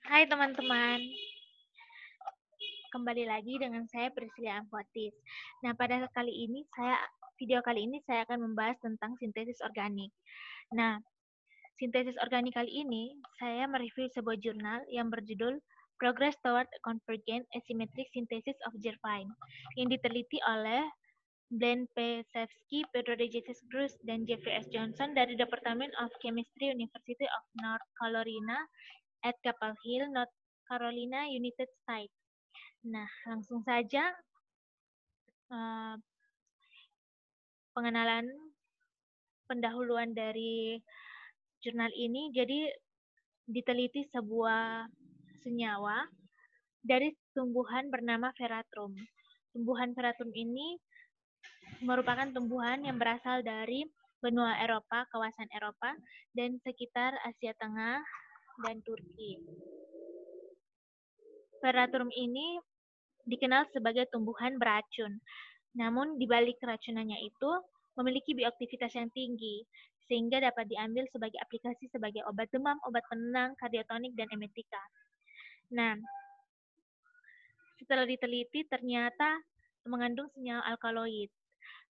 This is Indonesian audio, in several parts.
Hai teman-teman, kembali lagi dengan saya Priscilia Amfotis. Nah, video kali ini saya akan membahas tentang sintesis organik. Nah, sintesis organik kali ini saya mereview sebuah jurnal yang berjudul Progress Toward Convergent Asymmetric Synthesis of Gervine yang diteliti oleh Blaine P. Sevsky, Pedro de Jesus Cruz, dan Jeffrey S. Johnson dari Department of Chemistry University of North Carolina at Chapel Hill, North Carolina, United States. Nah, langsung saja pengenalan pendahuluan dari jurnal ini. Jadi diteliti sebuah senyawa dari tumbuhan bernama Veratrum. Tumbuhan Veratrum ini merupakan tumbuhan yang berasal dari benua Eropa, kawasan Eropa, dan sekitar Asia Tengah dan Turki. Veratrum ini dikenal sebagai tumbuhan beracun. Namun di balik keracunannya itu memiliki bioaktivitas yang tinggi, sehingga dapat diambil sebagai aplikasi sebagai obat demam, obat penenang, kardiotonik, dan emetika. Nah, setelah diteliti ternyata mengandung senyawa alkaloid.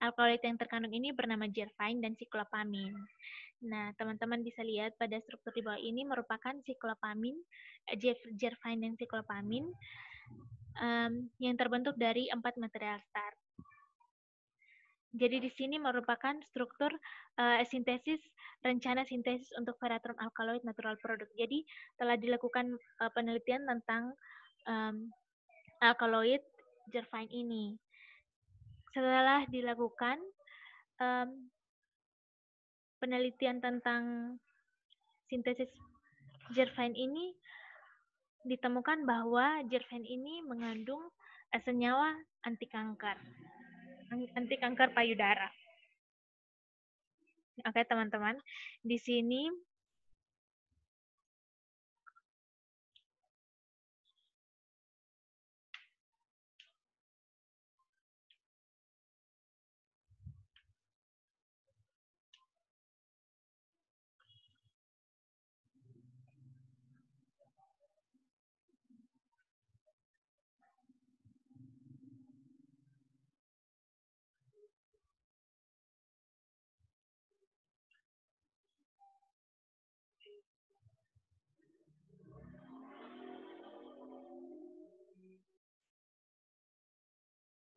Alkaloid yang terkandung ini bernama gervine dan siklopamin. Nah, teman-teman bisa lihat pada struktur di bawah ini merupakan siklopamin, gervine dan siklopamin yang terbentuk dari 4 material start. Jadi di sini merupakan struktur rencana sintesis untuk Veratrum alkaloid natural product. Jadi telah dilakukan penelitian tentang alkaloid gervine ini. Setelah dilakukan penelitian tentang sintesis gervine ini, ditemukan bahwa gervine ini mengandung senyawa anti kanker payudara. Oke, teman-teman. Di sini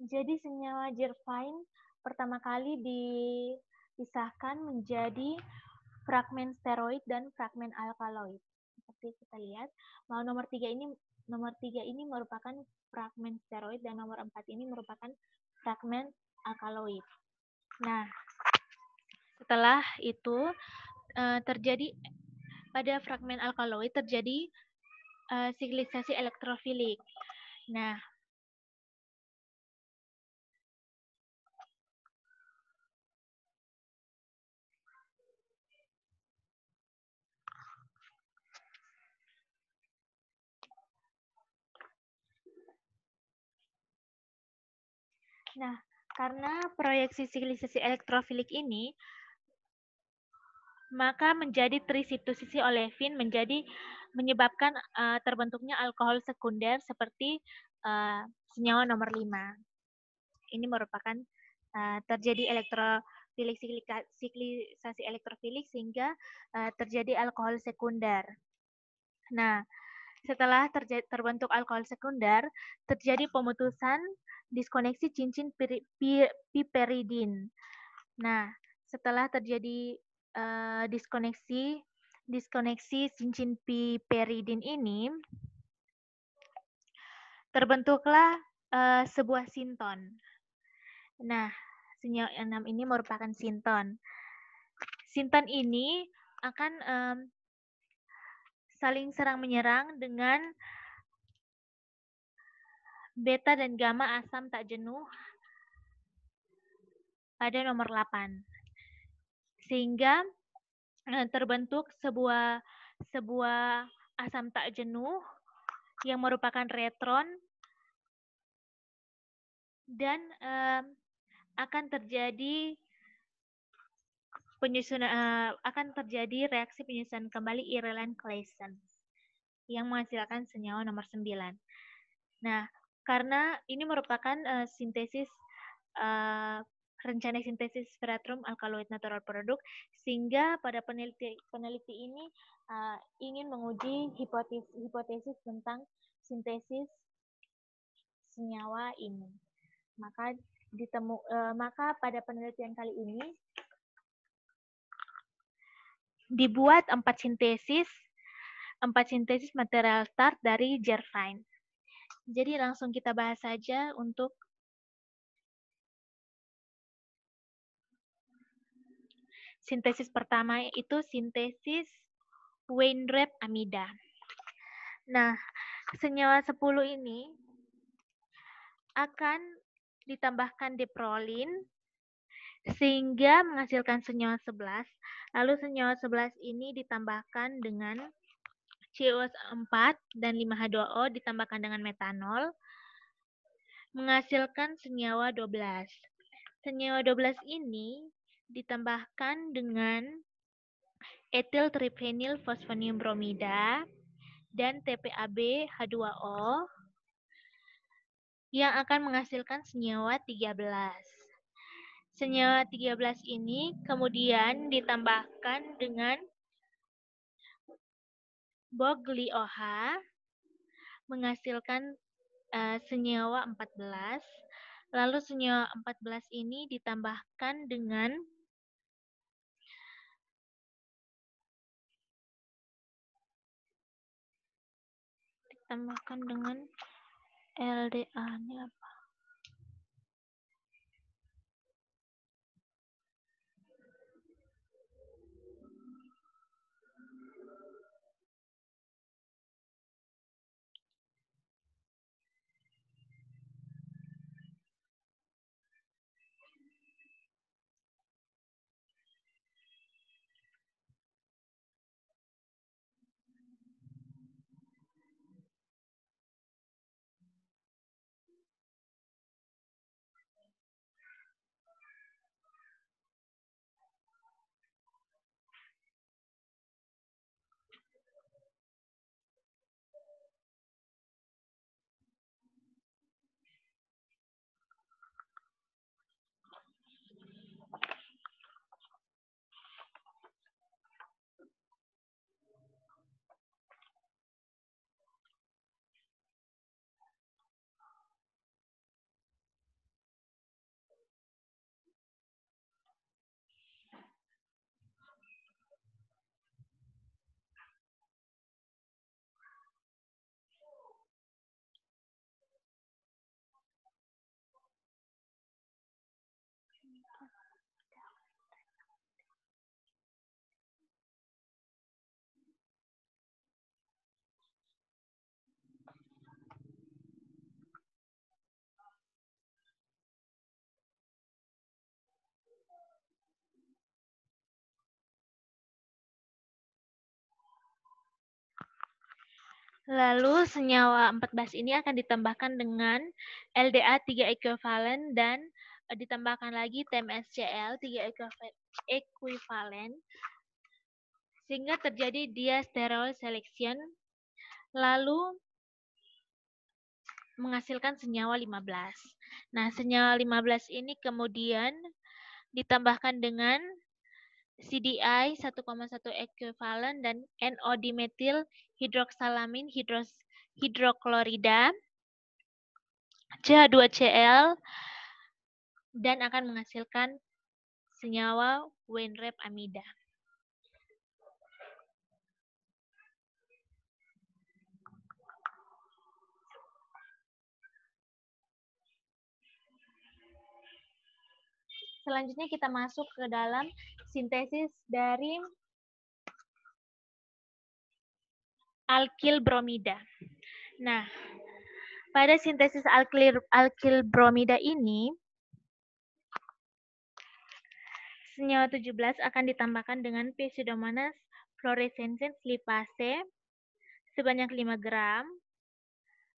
jadi senyawa gervine pertama kali dipisahkan menjadi fragmen steroid dan fragmen alkaloid. Seperti kita lihat, bahwa nomor 3 ini merupakan fragmen steroid dan nomor 4 ini merupakan fragmen alkaloid. Nah, setelah itu terjadi pada fragmen alkaloid terjadi siklisasi elektrofilik. Nah, karena proyeksi siklisasi elektrofilik ini, maka menjadi trisubstitusi olefin menyebabkan terbentuknya alkohol sekunder seperti senyawa nomor 5. Ini merupakan terjadi siklisasi elektrofilik sehingga terjadi alkohol sekunder. Nah, setelah terbentuk alkohol sekunder, terjadi pemutusan diskoneksi cincin piperidin. Nah, setelah terjadi diskoneksi cincin piperidin ini, terbentuklah sebuah sinton. Nah, senyawa 6 ini merupakan sinton. Sinton ini akan saling serang menyerang dengan beta dan gamma asam tak jenuh pada nomor 8. Sehingga terbentuk sebuah asam tak jenuh yang merupakan retron dan akan terjadi reaksi penyusunan kembali Ireland Claisen. yang menghasilkan senyawa nomor 9. Nah, karena ini merupakan sintesis rencana sintesis spectrum alkaloid natural product, sehingga pada peneliti ini ingin menguji hipotesis tentang sintesis senyawa ini. Maka pada penelitian kali ini dibuat 4 sintesis material start dari Gervine. Jadi langsung kita bahas saja untuk sintesis pertama, itu sintesis Wainwright amida. Nah, senyawa 10 ini akan ditambahkan diprolin sehingga menghasilkan senyawa 11. Lalu senyawa 11 ini ditambahkan dengan CuO4 dan 5H2O ditambahkan dengan metanol menghasilkan senyawa 12. Senyawa 12 ini ditambahkan dengan etil triphenyl fosfonium bromida dan TPAB H2O yang akan menghasilkan senyawa 13. Senyawa 13 ini kemudian ditambahkan dengan BOG-LiOH menghasilkan senyawa 14. Lalu senyawa 14 ini ditambahkan dengan LDA-nya apa? Lalu senyawa 14 ini akan ditambahkan dengan LDA 3 ekuivalen dan ditambahkan lagi TMSCl 3 ekuivalen sehingga terjadi diasterol selection lalu menghasilkan senyawa 15. Nah, senyawa 15 ini kemudian ditambahkan dengan CDI 1,1 ekuivalen dan NO-dimetil hidroksalamin hidroklorida CH2Cl dan akan menghasilkan senyawa Wainwright amida. Selanjutnya kita masuk ke dalam sintesis dari alkil bromida. Nah, pada sintesis alkil bromida ini, senyawa 17 akan ditambahkan dengan Pseudomonas fluorescens lipase sebanyak 5 gram,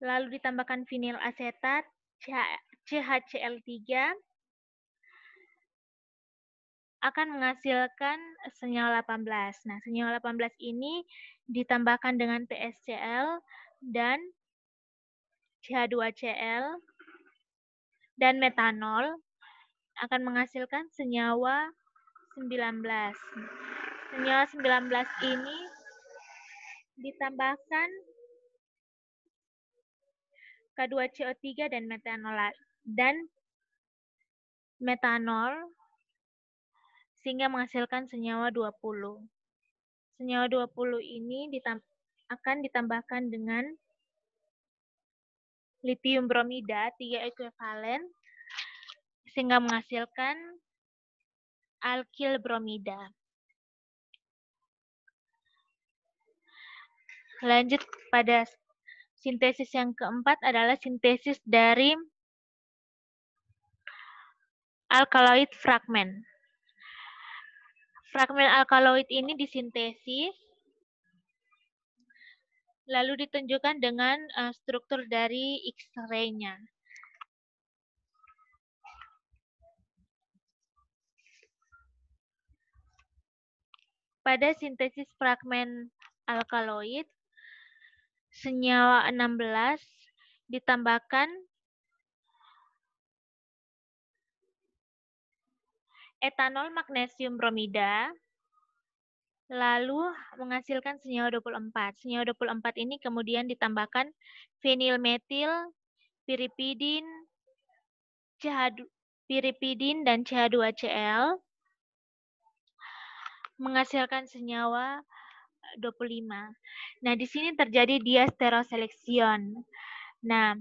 lalu ditambahkan vinil asetat CHCl3 akan menghasilkan senyawa 18. Nah, senyawa 18 ini ditambahkan dengan TSCl dan CH2Cl dan metanol akan menghasilkan senyawa 19. Senyawa 19 ini ditambahkan K2CO3 dan metanol sehingga menghasilkan senyawa 20. Senyawa 20 ini akan ditambahkan dengan litium bromida 3 ekuivalen sehingga menghasilkan alkil bromida. Lanjut pada sintesis yang keempat adalah sintesis dari alkaloid fragmen. Fragmen alkaloid ini disintesis lalu ditunjukkan dengan struktur dari X-ray-nya. Pada sintesis fragmen alkaloid, senyawa 16 ditambahkan etanol magnesium bromida, lalu menghasilkan senyawa 24. Senyawa 24 ini kemudian ditambahkan fenilmetil, piripidin, dan CH2Cl, menghasilkan senyawa 25. Nah, di sini terjadi diastereoseleksion. Nah,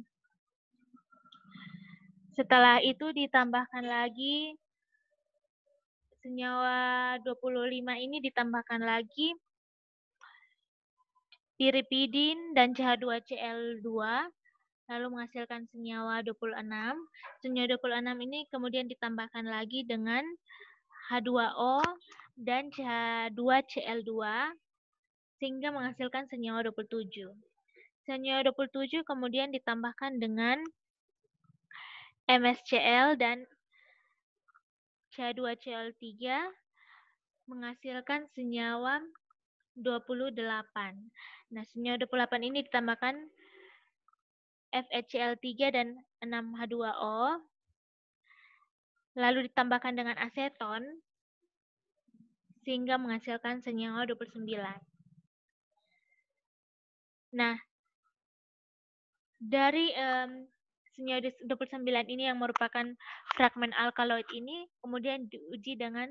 setelah itu ditambahkan lagi senyawa 25 ini ditambahkan lagi piripidin dan CH2Cl2 lalu menghasilkan senyawa 26. Senyawa 26 ini kemudian ditambahkan lagi dengan H2O dan CH2Cl2 sehingga menghasilkan senyawa 27. Senyawa 27 kemudian ditambahkan dengan MsCl dan CH2Cl3 menghasilkan senyawa 28. Nah, senyawa 28 ini ditambahkan FeCl3 dan 6H2O lalu ditambahkan dengan aseton sehingga menghasilkan senyawa 29. Nah, dari senyawa 29 ini yang merupakan fragmen alkaloid ini kemudian diuji dengan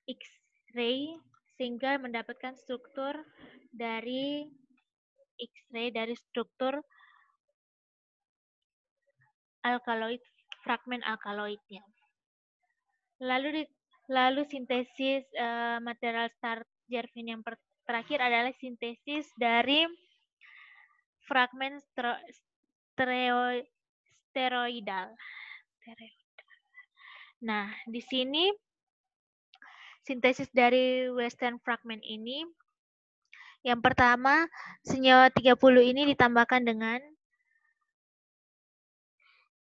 X-ray sehingga mendapatkan struktur dari X-ray dari struktur alkaloid, fragmen alkaloidnya. Lalu sintesis material Stark-Jarvin yang terakhir adalah sintesis dari fragmen steroidal. Nah, di sini sintesis dari Western fragment ini yang pertama senyawa 30 ini ditambahkan dengan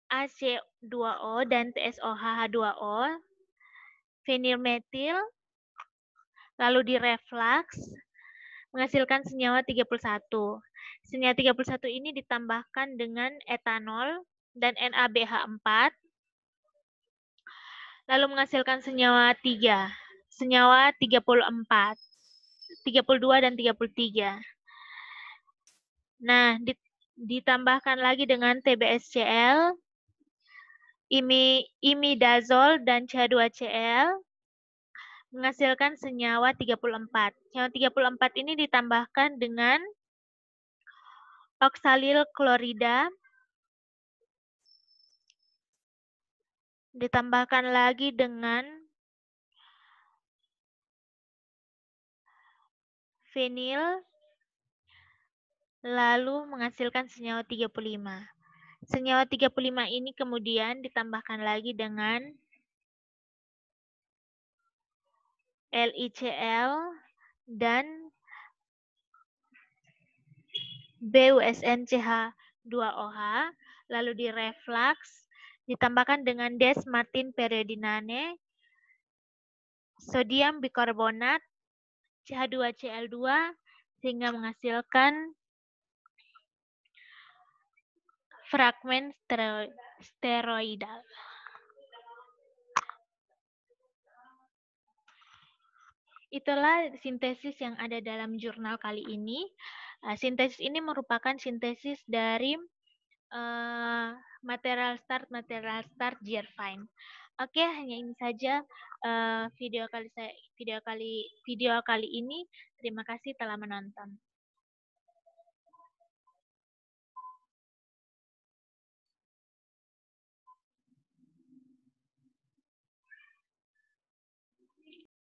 AC2O dan TSOH2O, fenilmetil, lalu direflux, menghasilkan senyawa 31. Senyawa 31 ini ditambahkan dengan etanol dan NaBH4, lalu menghasilkan senyawa 3. Senyawa 34, 32 dan 33. Nah, ditambahkan lagi dengan TBSCl, imidazol dan CH2Cl menghasilkan senyawa 34. Senyawa 34 ini ditambahkan dengan oksalil klorida, ditambahkan lagi dengan fenil, lalu menghasilkan senyawa 35. Senyawa 35 ini kemudian ditambahkan lagi dengan LiCl dan BUSNCH2OH, lalu direflux ditambahkan dengan desmartin-periodinane, sodium bikarbonat, CH2Cl2, sehingga menghasilkan fragmen steroidal. Itulah sintesis yang ada dalam jurnal kali ini. Sintesis ini merupakan sintesis dari material start Gyrfine. Oke, hanya ini saja video kali ini. Terima kasih telah menonton.